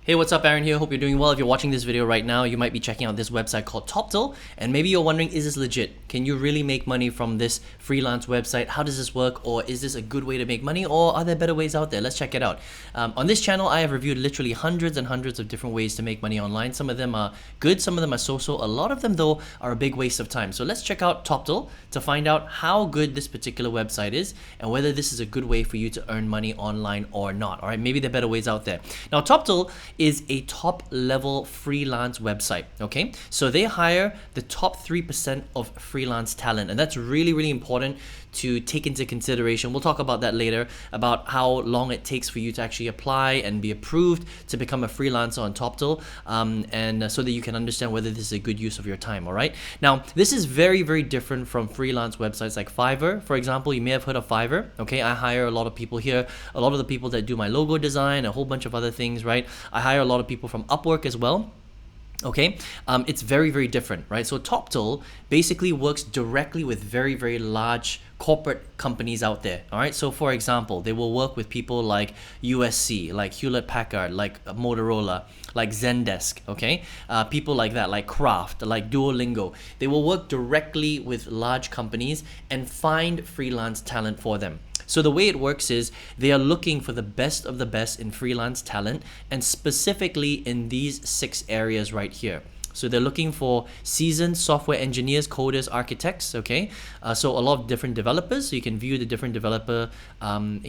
Hey, what's up? Aaron here. Hope you're doing well. If you're watching this video right now, you might be checking out this website called Toptal, and maybe you're wondering, is this legit? Can you really make money from this freelance website? How does this work? Or is this a good way to make money? Or are there better ways out there? Let's check it out. On this channel, I have reviewed literally hundreds and hundreds of different ways to make money online. Some of them are good, some of them are so-so. A lot of them, though, are a big waste of time. So let's check out Toptal to find out how good this particular website is and whether this is a good way for you to earn money online or not. All right, maybe there are better ways out there. Now, Toptal is a top level freelance website. Okay, so they hire the top 3% of freelance talent, and that's really important to take into consideration. We'll talk about that later, about how long it takes for you to actually apply and be approved to become a freelancer on Toptal, and so that you can understand whether this is a good use of your time. All right, now this is very different from freelance websites like Fiverr, for example. You may have heard of Fiverr. Okay, I hire a lot of people here, a lot of the people that do my logo design, a whole bunch of other things, right? I hire a lot of people from Upwork as well. Okay, it's very different, right? So Toptal basically works directly with very large corporate companies out there. All right, so for example, they will work with people like USC, like Hewlett Packard, like Motorola, like Zendesk. Okay, people like that, like Kraft, like Duolingo. They will work directly with large companies and find freelance talent for them. So the way it works is they are looking for the best of the best in freelance talent, and specifically in these 6 areas right here. So they're looking for seasoned software engineers, coders, architects, okay? So a lot of different developers, so you can view the different developer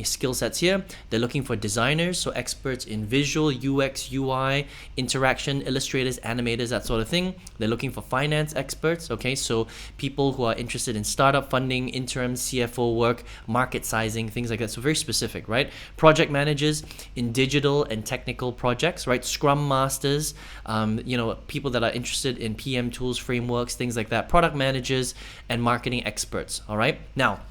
skill sets here. They're looking for designers, so experts in visual, UX, UI, interaction, illustrators, animators, that sort of thing. They're looking for finance experts, okay? So people who are interested in startup funding, interim CFO work, market sizing, things like that. So very specific, right? Project managers in digital and technical projects, right? Scrum masters, people that are interested in PM tools, frameworks, things like that, product managers and marketing experts. All right, now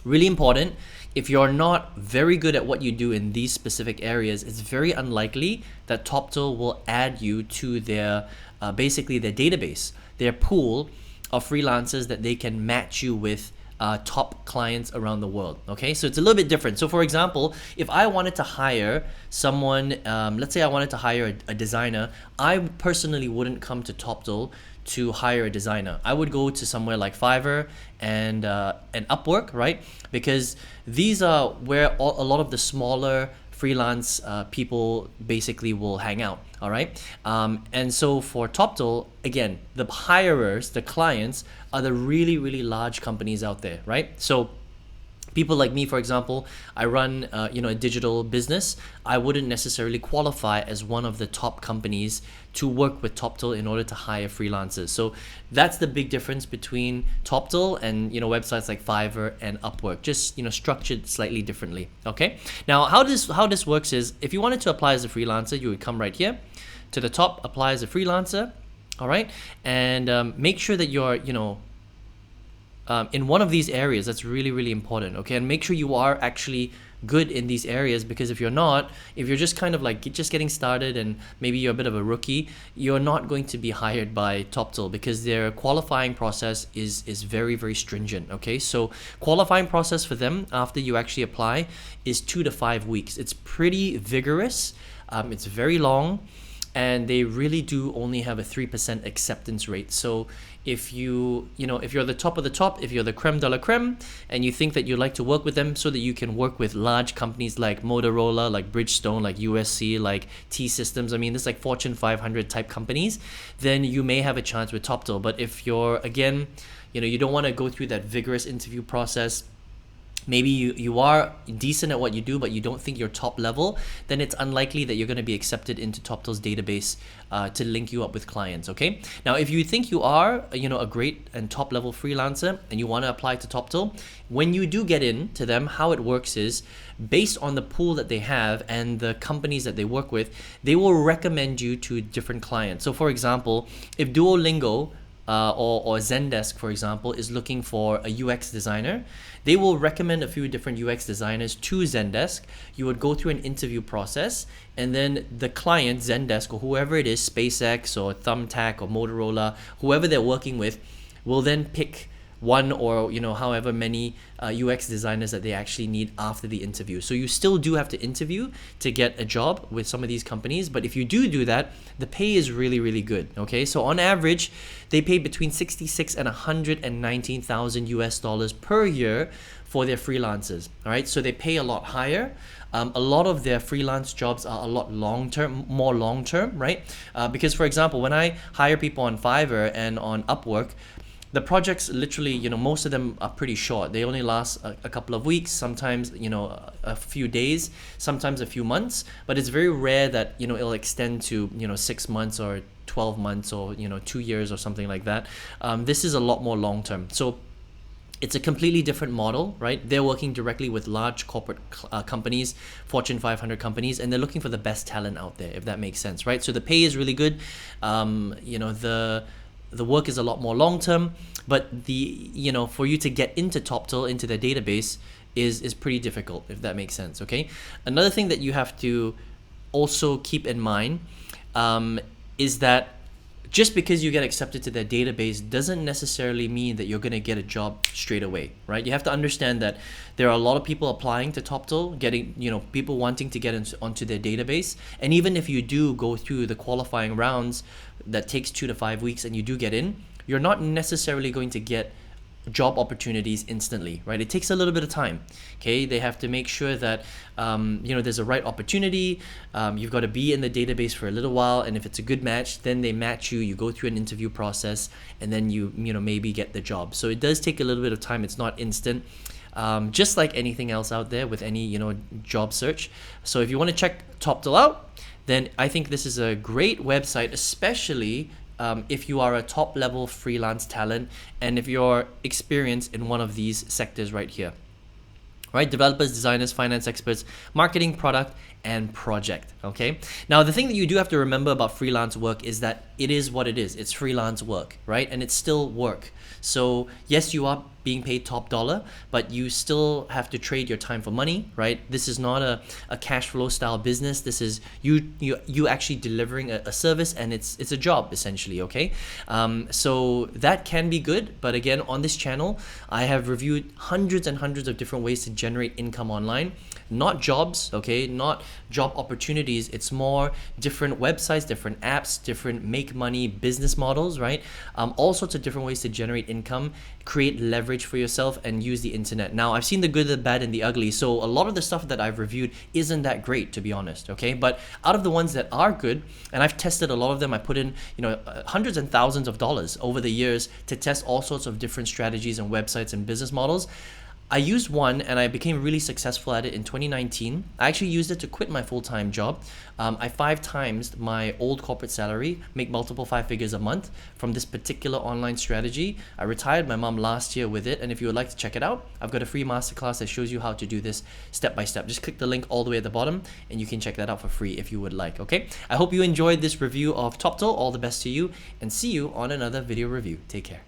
really important, if you're not very good at what you do in these specific areas, it's very unlikely that Toptal will add you to their basically their database, their pool of freelancers that they can match you with top clients around the world. Okay, so it's a little bit different. So for example, if I wanted to hire someone, let's say I wanted to hire a designer, I personally wouldn't come to Toptal to hire a designer. I would go to somewhere like Fiverr and Upwork, right? Because these are where a lot of the smaller freelance people basically will hang out. All right, and so for Toptal, again, the hirers, the clients, are the really large companies out there, right? So people like me, for example, I run a digital business. I wouldn't necessarily qualify as one of the top companies to work with Toptal in order to hire freelancers. So that's the big difference between Toptal and websites like Fiverr and Upwork, just structured slightly differently. Okay, now how this works is, if you wanted to apply as a freelancer, you would come right here to the top, apply as a freelancer. All right, and make sure that you're in one of these areas. That's really important. Okay, and make sure you are actually good in these areas, because if you're not, if you're just kind of like just getting started and maybe you're a bit of a rookie, you're not going to be hired by Toptal, because their qualifying process is very stringent. Okay, so qualifying process for them after you actually apply is 2 to 5 weeks. It's pretty vigorous. It's very long, and they really do only have a 3% acceptance rate. So if you're the top of the top, if you're the creme de la creme, and you think that you'd like to work with them so that you can work with large companies like Motorola, like Bridgestone, like USC, like T-Systems, I mean, this is like Fortune 500 type companies, then you may have a chance with Toptal. But if you're, again, you don't want to go through that vigorous interview process, maybe you are decent at what you do, but you don't think you're top level, then it's unlikely that you're going to be accepted into Toptal's database to link you up with clients. Okay, now if you think you are a great and top level freelancer and you want to apply to Toptal, when you do get into them, how it works is, based on the pool that they have and the companies that they work with, they will recommend you to different clients. So for example, if Duolingo or Zendesk, for example, is looking for a UX designer, they will recommend a few different UX designers to Zendesk. You would go through an interview process, and then the client, Zendesk or whoever it is, SpaceX or Thumbtack or Motorola, whoever they're working with, will then pick one or however many UX designers that they actually need after the interview. So you still do have to interview to get a job with some of these companies, but if you do that, the pay is really, really good. Okay, so on average they pay between 66 and 119,000 US dollars per year for their freelancers. All right, so they pay a lot higher. A lot of their freelance jobs are a lot more long term, right? Because for example, when I hire people on Fiverr and on Upwork, the projects literally, most of them are pretty short. They only last a couple of weeks, sometimes, a few days, sometimes a few months, but it's very rare that, it'll extend to, 6 months or 12 months or, 2 years or something like that. This is a lot more long term. So it's a completely different model, right? They're working directly with large corporate companies, Fortune 500 companies, and they're looking for the best talent out there, if that makes sense, right? So the pay is really good. The work is a lot more long term, but for you to get into Toptal, into their database, is pretty difficult, if that makes sense. Okay. Another thing that you have to also keep in mind is that just because you get accepted to their database doesn't necessarily mean that you're going to get a job straight away, right? You have to understand that there are a lot of people applying to Toptal, getting, people wanting to get onto their database. And even if you do go through the qualifying rounds that takes 2 to 5 weeks and you do get in, you're not necessarily going to get job opportunities instantly, right? It takes a little bit of time. Okay, they have to make sure that there's a right opportunity. You've got to be in the database for a little while, and if it's a good match, then they match you. You go through an interview process, and then you maybe get the job. So it does take a little bit of time. It's not instant. Just like anything else out there with any job search. So if you want to check Toptal out, then I think this is a great website, especially if you are a top level freelance talent and if you're experienced in one of these sectors right here, right? Developers, designers, finance experts, marketing, product, and project. Okay. Now, the thing that you do have to remember about freelance work is that it is what it is. It's freelance work, right? And it's still work. So yes, you are being paid top dollar, but you still have to trade your time for money, right? This is not a cash flow style business. This is you actually delivering a service, and it's a job essentially. Okay. So that can be good, but again, on this channel, I have reviewed hundreds and hundreds of different ways to generate income online. Not jobs, okay, not job opportunities. It's more different websites, different apps, different make money business models, right? All sorts of different ways to generate income, create leverage for yourself, and use the internet. Now, I've seen the good, the bad, and the ugly. So a lot of the stuff that I've reviewed isn't that great, to be honest, okay? But out of the ones that are good, and I've tested a lot of them, I put in, hundreds and thousands of dollars over the years to test all sorts of different strategies and websites and business models. I used one and I became really successful at it in 2019. I actually used it to quit my full-time job. I 5 times my old corporate salary, make multiple 5 figures a month from this particular online strategy. I retired my mom last year with it, and if you would like to check it out, I've got a free masterclass that shows you how to do this step by step. Just click the link all the way at the bottom and you can check that out for free if you would like, okay? I hope you enjoyed this review of Toptal. All the best to you, and see you on another video review. Take care.